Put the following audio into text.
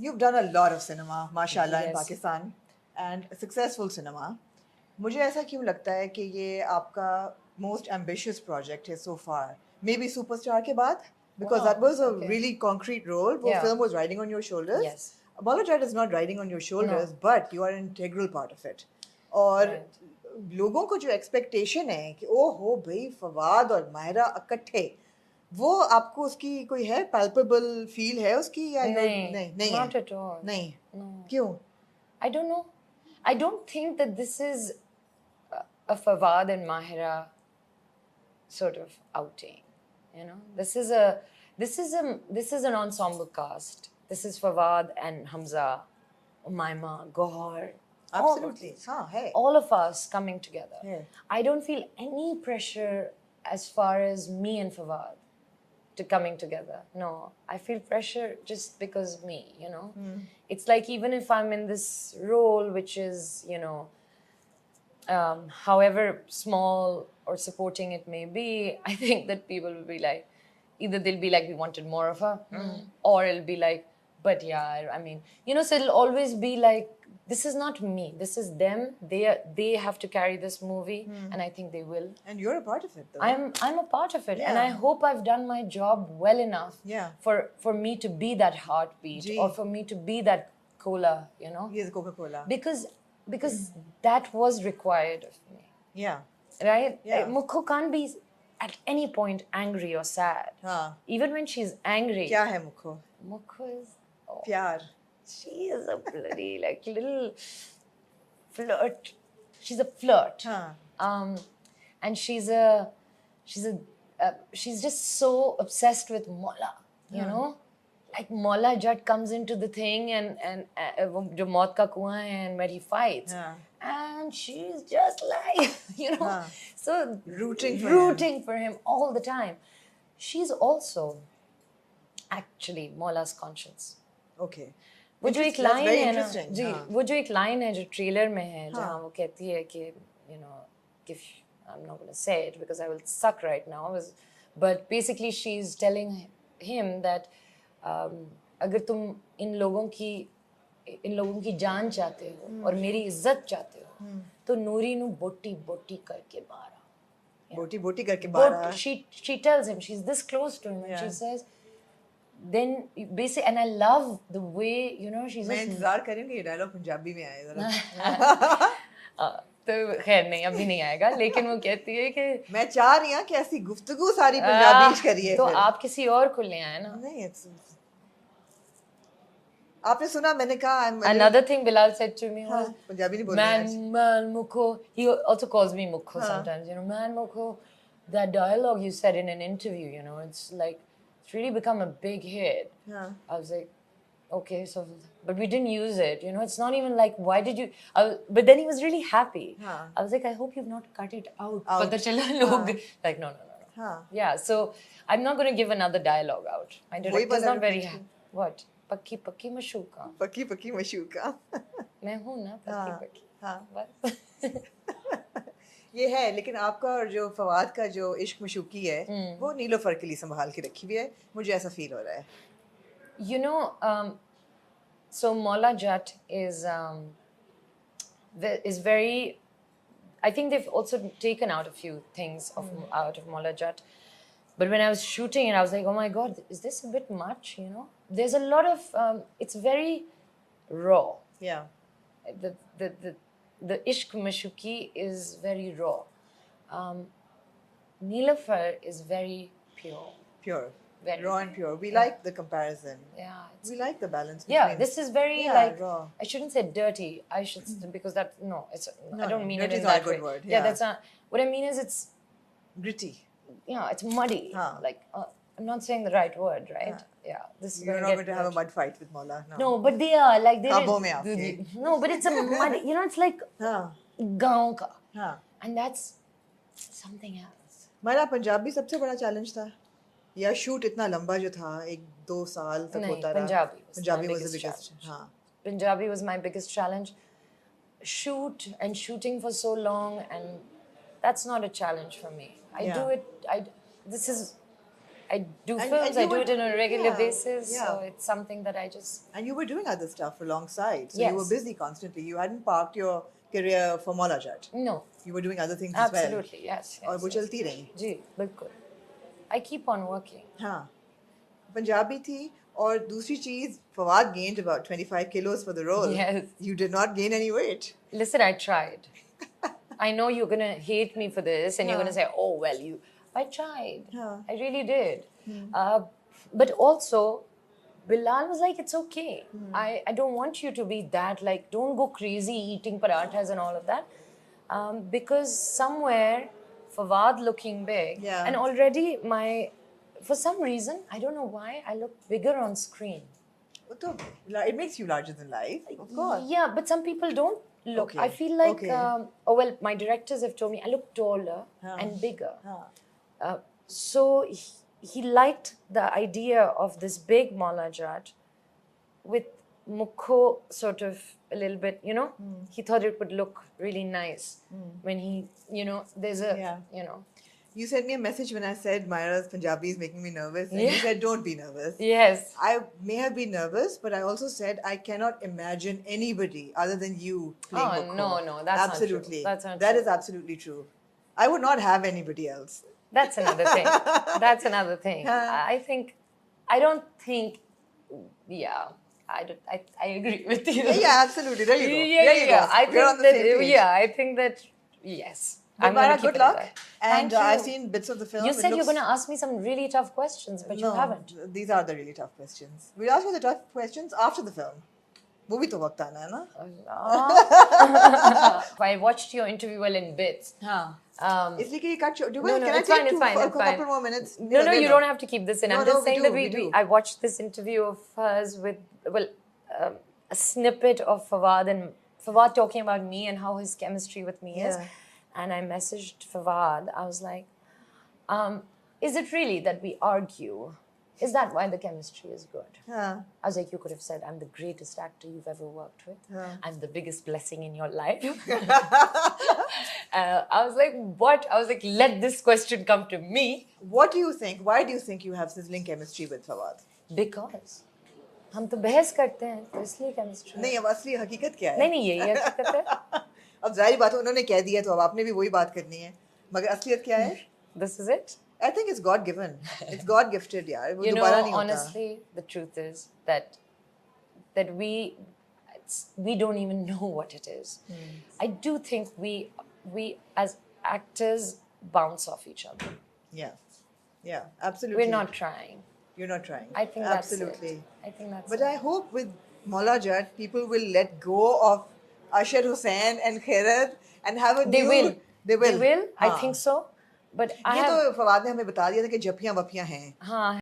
You've done a lot of cinema, mashallah, in Yes. Pakistan, and successful cinema. मुझे ऐसा क्यों लगता है कि ये आपका most ambitious project है so far? Maybe Superstar के बाद? Because Wow, that was a okay. really concrete role. वो Yeah. film was riding on your shoulders. Yes. Apollo Jet is not riding on your shoulders, No. but you are an integral part of it. और Right. लोगों को जो expectation है कि ओ हो भाई फवाद और मायरा इकट्ठे, वो आपको उसकी कोई है palpable feel है उसकी या नहीं not है? at all. नहीं No. क्यों? I don't know. I don't think that this is a Fawad and Mahira sort of outing. You know, this is an ensemble cast. This is Fawad and Hamza, Umaima, Gohar. Absolutely. हाँ है. All of us coming together. Yeah. I don't feel any pressure as far as me and Fawad to coming together. No, I feel pressure just because me, you know. It's like even if I'm in this role, which is, you know, however small or supporting it may be, I think that people will be like, either they'll be like, we wanted more of her, or it'll be like, but yeah, I mean, you know, so it'll always be like, this is not me, this is them. They have to carry this movie, and I think they will. And you're a part of it, though. I'm a part of it, and I Yeah. hope I've done my job well enough Yeah. for me to be that heartbeat, Gee. or for me to be that cola, you know, He is Coca-Cola. because that was required of me, Yeah. right? Yeah. Mukho can't be at any point angry or sad. हाँ. Even when she's angry, क्या है मुखो? Mukho is, oh, प्यार. she is a bloody like little flirt. She's a flirt. हाँ. And she's just so obsessed with Mola, you know, like Mola Jat comes into the thing and wo jo maut ka kuआं hai, and where he fights, and she's just like, you know, so rooting for him all the time. She's also actually Mola's conscience. Okay. वो जो एक That's line very है ना interesting. जी, हाँ. वो जो एक line है जो ट्रेलर में है जहाँ वो कहती है कि you know, if I'm not going to say it because I will suck right now, but basically she's telling him that अगर तुम इन लोगों की जान चाहते हो और मेरी इज्जत चाहते हो तो नूरी नु बोटी बोटी करके बाहर आओ. बोटी बोटी करके बाहर आ. She tells him, she's this close to him, and she says, then basically, and I love the way, you know, she's मैं just इंतजार कर रही हूँ कि ये डायलॉग पंजाबी में आए जरा. तो खैर नहीं, अभी नहीं आएगा, लेकिन वो कहती है कि मैं चाह रही हूँ कि ऐसी गुफ्तगू सारी पंजाबी करिए. तो फिर. आप किसी और को ले आए ना. नहीं, आपने सुना मैंने कहा Another thing Bilal said to me was, Punjabi नहीं बोल रहे आज. man Mukho, he also calls me Mukho sometimes, you know, man Mukho, that dialogue you said in an interview, you know, it's like, it's really become a big hit. I was like, okay, so, but we didn't use it, you know, it's not even like, why did you, but then he was really happy. I was like, I hope you've not cut it out. Pata chala log, like, no. Yeah, so I'm not going to give another dialogue out. My director's not very happy. What? पक्की पक्की मशूका. पक्की पक्की मशूका. मैं हूँ ना पक्की पक्की. हाँ. बस. ये है, लेकिन आपका और जो फवाद का जो इश्क मशूकी है वो नीलोफर के लिए संभाल के रखी हुई है, मुझे ऐसा फील हो रहा है. You know, so Mola Jat is very, I think they've also taken out a few things out of Mola Jat. But when I was shooting it, I was like, oh my God, is this a bit much, you know? There's a lot of, it's very raw. Yeah. The Ishq Mashuki is very raw. Neelafar is very pure. Pure. Very raw and pure. We like the comparison. Yeah. We like the balance between. Yeah, this is very like, raw. I shouldn't say dirty. I should, because that, no, I don't mean it dirty in is not that a good way. word. Yeah, that's not, what I mean is it's, gritty. yeah, it's muddy. Like, I'm not saying the right word, right? Yeah, this is You're not going to have a mud fight with Mola. No, but they are like they. Mein no, but it's a muddy. You know, it's like gaon ka. And that's something else. मेरा पंजाबी सबसे बड़ा challenge था या shoot इतना लंबा जो था 1-2 साल तक होता रहा. Punjabi was the biggest. हाँ. Punjabi was my biggest challenge. Shooting for so long, and that's not a challenge for me. I do it. This is I do And films. you I do were- it on a regular yeah, basis. yeah. So it's something that I just. And you were doing other stuff alongside. So you were Yes. busy constantly. You hadn't parked your career for Maula Jat. No. You were doing other things as well. Absolutely. Yes. और Yes. वो yes. चलती रही. जी, बिल्कुल. I keep on working. हाँ. पंजाबी थी और दूसरी चीज Fawad gained about 25 kilos for the role. Yes. You did not gain any weight. Listen, I tried. I know you're gonna hate me for this, and you're Yeah. gonna say, "Oh well, you." I tried. Yeah. I really did. But also, Bilal was like, "It's okay. I don't want you to be that. Like, don't go crazy eating parathas and all of that, because somewhere, Fawad looking big, Yeah. and already for some reason, I don't know why, I look bigger on screen. वो तो it makes you larger than life, of course. Yeah, but some people don't look. Okay, I feel like, okay. oh well, my directors have told me I look taller and bigger. हाँ. So he liked the idea of this big Maula Jat with Mukho sort of a little bit, you know. He thought it would look really nice when he, you know, there's a, Yeah. you know. You sent me a message when I said Myra's Punjabi is making me nervous, and you Yeah. said don't be nervous. Yes. I may have been nervous, but I also said I cannot imagine anybody other than you playing Oh, Mukho. no, that's not true. absolutely. That's not That true. is absolutely true. I would not have anybody else. That's another thing. That's another thing. I think, I don't think, yeah, I agree with you. Yeah, absolutely. There you go. Yeah, there you yeah. go. I We're think on the that, same page. yeah, I think that, yes. But I'm gonna Myra, keep good it at luck. that. And Thank you. I've seen bits of the film. You It said you're looks- going to ask me some really tough questions, but you No, haven't. These are the really tough questions. We'll ask you the tough questions after the film. वो भी तो वक्त आना है ना? I watched your interview well in bits. हाँ. Um, इसलिए कि ये cut short. no, Can I it's take fine, it's fine, a it's fine. couple more minutes? No, you don't have to keep this in. No, I'm no, just we saying do, that we do. I watched this interview of hers with, well, a snippet of Fawad and Fawad talking about me and how his chemistry with me is. Yeah. And I messaged Fawad. I was like, is it really that we argue? Is that why the chemistry is good? हाँ. I was like, you could have said, I'm the greatest actor you've ever worked with. I'm the biggest blessing in your life. I was like, what? I was like, let this question come to me. What do you think? Why do you think you have sizzling chemistry with Fawad? Because हम तो बहस करते हैं तो इसलिए chemistry नहीं अब असली हकीकत क्या है? नहीं नहीं यही हकीकत है. अब जाहिर बात है उन्होंने कह दिया तो अब आपने भी वही बात करनी है. मगर असलियत क्या है? This is it. I think it's God given. It's God gifted यार. वो You know, दोबारा नहीं होता. honestly, the truth is that we don't even know what it is. I do think we as actors bounce off each other. Yeah. Yeah, absolutely. We're not trying. You're not trying. I think that's absolutely. it. I think that's But it. I hope with Maula Jat, people will let go of Asher Hussain and Khairat and have a They new... will. They will. I हाँ. think so. But I ये have. तो फवाद ने हमें बता दिया था कि जपियां वपियां हैं. हाँ